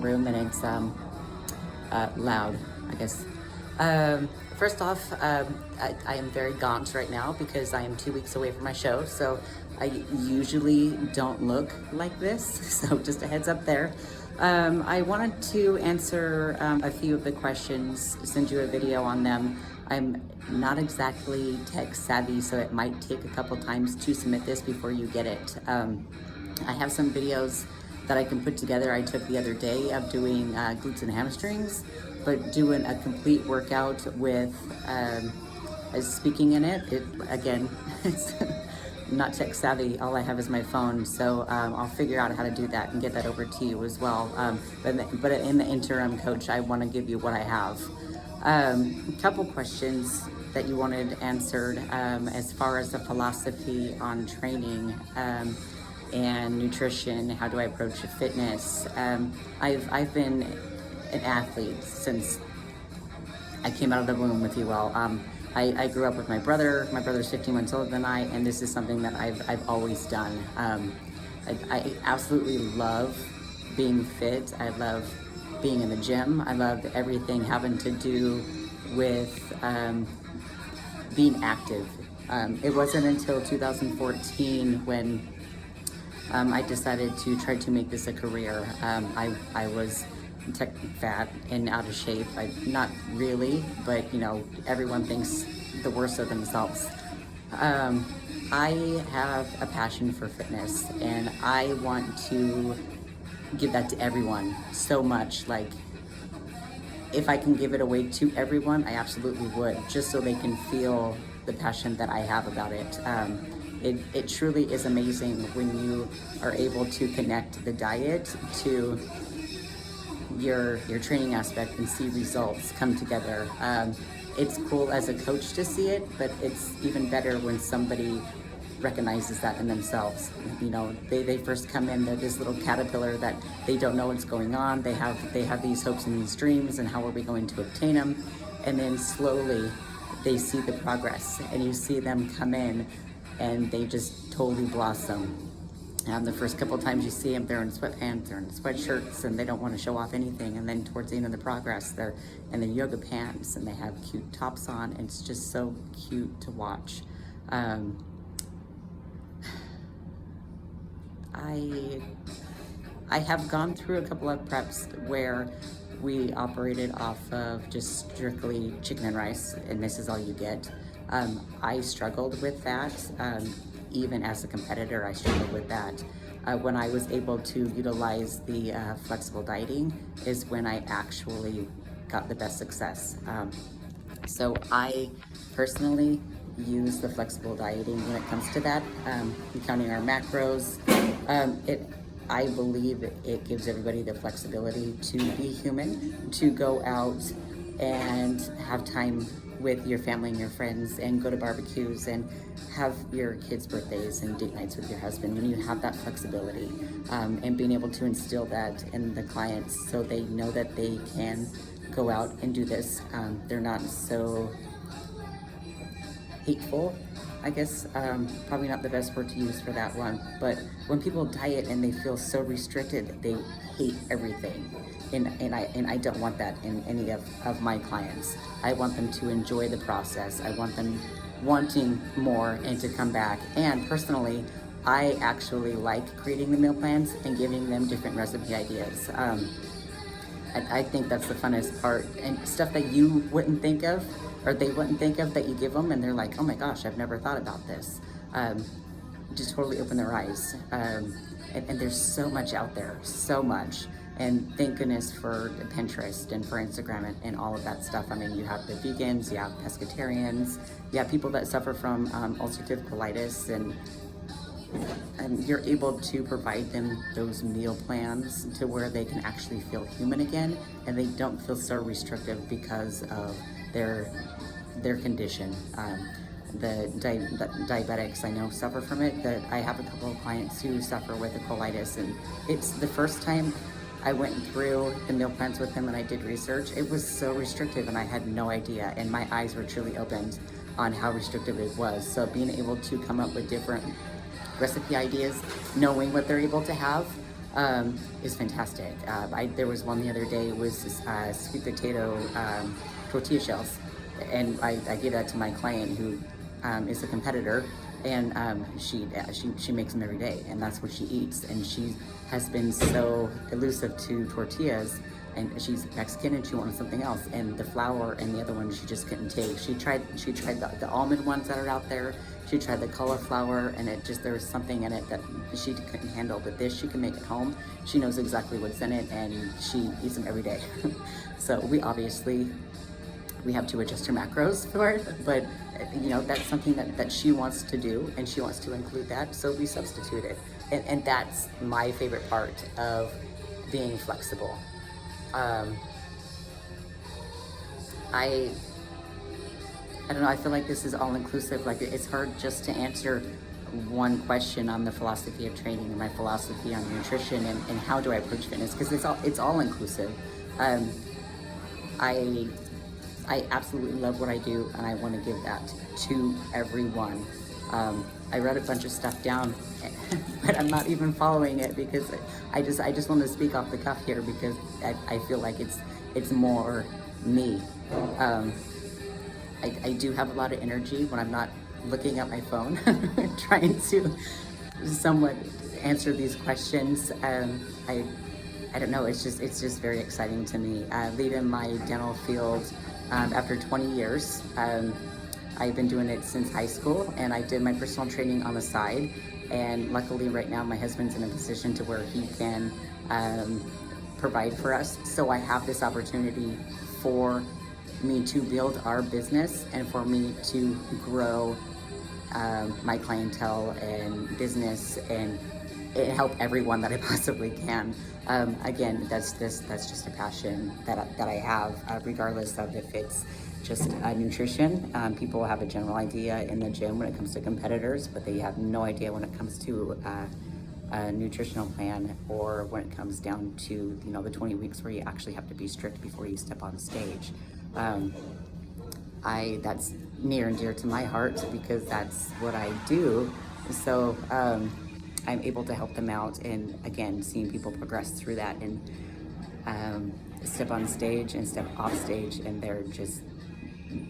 room and it's loud, I guess. First off, I am very gaunt right now because I am 2 weeks away from my show, so I usually don't look like this, so just a heads up there. I wanted to answer a few of the questions, send you a video on them. I'm not exactly tech savvy, so it might take a couple times to submit this before you get it. I have some videos that I can put together. I took the other day of doing glutes and hamstrings, but doing a complete workout with speaking in it. Again, it's not tech savvy. All I have is my phone, so I'll figure out how to do that and get that over to you as well. But in the interim, Coach, I want to give you what I have. A couple questions that you wanted answered as far as the philosophy on training and nutrition. How do I approach fitness? I've been an athlete since I came out of the womb, if you will. I grew up with my brother. My brother's 15 months older than I, and this is something that I've always done. I absolutely love being fit. I love being in the gym. I love everything having to do with being active. It wasn't until 2014 when I decided to try to make this a career. I was fat and out of shape. Not really, but you know, everyone thinks the worst of themselves. I have a passion for fitness, and I want to give that to everyone so much. Like, if I can give it away to everyone, I absolutely would, just so they can feel the passion that I have about it. It truly is amazing when you are able to connect the diet to your training aspect and see results come together. It's cool as a coach to see it, but it's even better when somebody recognizes that in themselves. You know, they first come in, they're this little caterpillar that they don't know what's going on. They have these hopes and these dreams, and how are we going to obtain them? And then slowly they see the progress, and you see them come in and they just totally blossom. The first couple of times you see them, they're in sweatpants, they're in sweatshirts, and they don't want to show off anything. And then towards the end of the progress, they're in the yoga pants and they have cute tops on. And it's just so cute to watch. I have gone through a couple of preps where we operated off of just strictly chicken and rice, and this is all you get. I struggled with that. Even as a competitor, I struggled with that. When I was able to utilize the flexible dieting is when I actually got the best success. So I personally use the flexible dieting when it comes to that, counting our macros. I believe it gives everybody the flexibility to be human, to go out and have time with your family and your friends, and go to barbecues and have your kids' birthdays and date nights with your husband. When you have that flexibility, and being able to instill that in the clients so they know that they can go out and do this. They're not so hateful, I guess. Probably not the best word to use for that one, but when people diet and they feel so restricted, they hate everything. And I don't want that in any of my clients. I want them to enjoy the process. I want them wanting more and to come back. And personally, I actually like creating the meal plans and giving them different recipe ideas. I think that's the funnest part, and stuff that you wouldn't think of, or they wouldn't think of, that you give them and they're like, oh my gosh, I've never thought about this. Just totally open their eyes. And there's so much out there, so much. And thank goodness for Pinterest and for Instagram and all of that stuff. I mean, you have the vegans, you have pescatarians, you have people that suffer from ulcerative colitis, and you're able to provide them those meal plans to where they can actually feel human again, and they don't feel so restrictive because of their condition. The diabetics I know suffer from it. That I have a couple of clients who suffer with the colitis, and it's the first time I went through the meal plans with him and I did research. It was so restrictive and I had no idea, and my eyes were truly opened on how restrictive it was. So being able to come up with different recipe ideas, knowing what they're able to have, is fantastic. There was one the other day, it was sweet potato tortilla shells, and I gave that to my client who is a competitor, and she makes them every day, and that's what she eats. And she has been so elusive to tortillas, and she's Mexican and she wanted something else, and the flour and the other one she just couldn't take. She tried the almond ones that are out there. She tried the cauliflower, and there was something in it that she couldn't handle. But this, she can make at home. She knows exactly what's in it, and she eats them every day. So we have to adjust her macros for it, but that's something that she wants to do, and she wants to include that, so we substitute it. And that's my favorite part of being flexible. I don't know, I feel like this is all inclusive. Like, it's hard just to answer one question on the philosophy of training and my philosophy on nutrition and how do I approach fitness, because it's all inclusive. I absolutely love what I do, and I want to give that to everyone. I wrote a bunch of stuff down, but I'm not even following it because I just want to speak off the cuff here, because I feel like it's more me. I do have a lot of energy when I'm not looking at my phone, trying to somewhat answer these questions. I don't know, it's just very exciting to me. Leaving my dental field after 20 years. I've been doing it since high school, and I did my personal training on the side. And luckily right now my husband's in a position to where he can provide for us. So I have this opportunity for me to build our business and for me to grow my clientele and business and help everyone that I possibly can. Again, that's just a passion that I have, regardless of if it's just nutrition. People have a general idea in the gym when it comes to competitors, but they have no idea when it comes to a nutritional plan, or when it comes down to the 20 weeks where you actually have to be strict before you step on stage. That's near and dear to my heart because that's what I do. So I'm able to help them out, and again, seeing people progress through that and step on stage and step off stage, and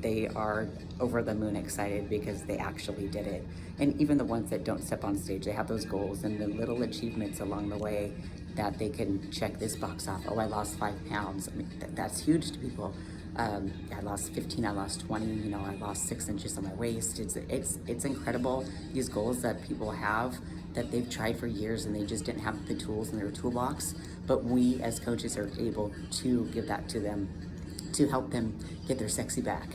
they are over the moon excited because they actually did it. And even the ones that don't step on stage, they have those goals and the little achievements along the way that they can check this box off. Oh, I lost 5 pounds. I mean, that's huge to people. I lost 15, I lost 20, I lost 6 inches on my waist. It's incredible, these goals that people have that they've tried for years and they just didn't have the tools in their toolbox. But we as coaches are able to give that to them to help them get their sexy back.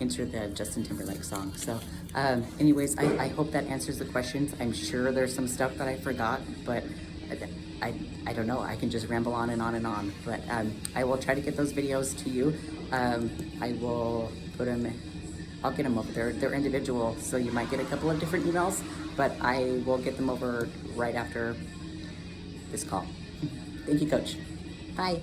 Enter the Justin Timberlake song. So anyways, I hope that answers the questions. I'm sure there's some stuff that I forgot, but I don't know, I can just ramble on and on and on, but I will try to get those videos to you. I will put them, I'll get them over there. They're individual, so you might get a couple of different emails, but I will get them over right after this call. Thank you, Coach. Bye.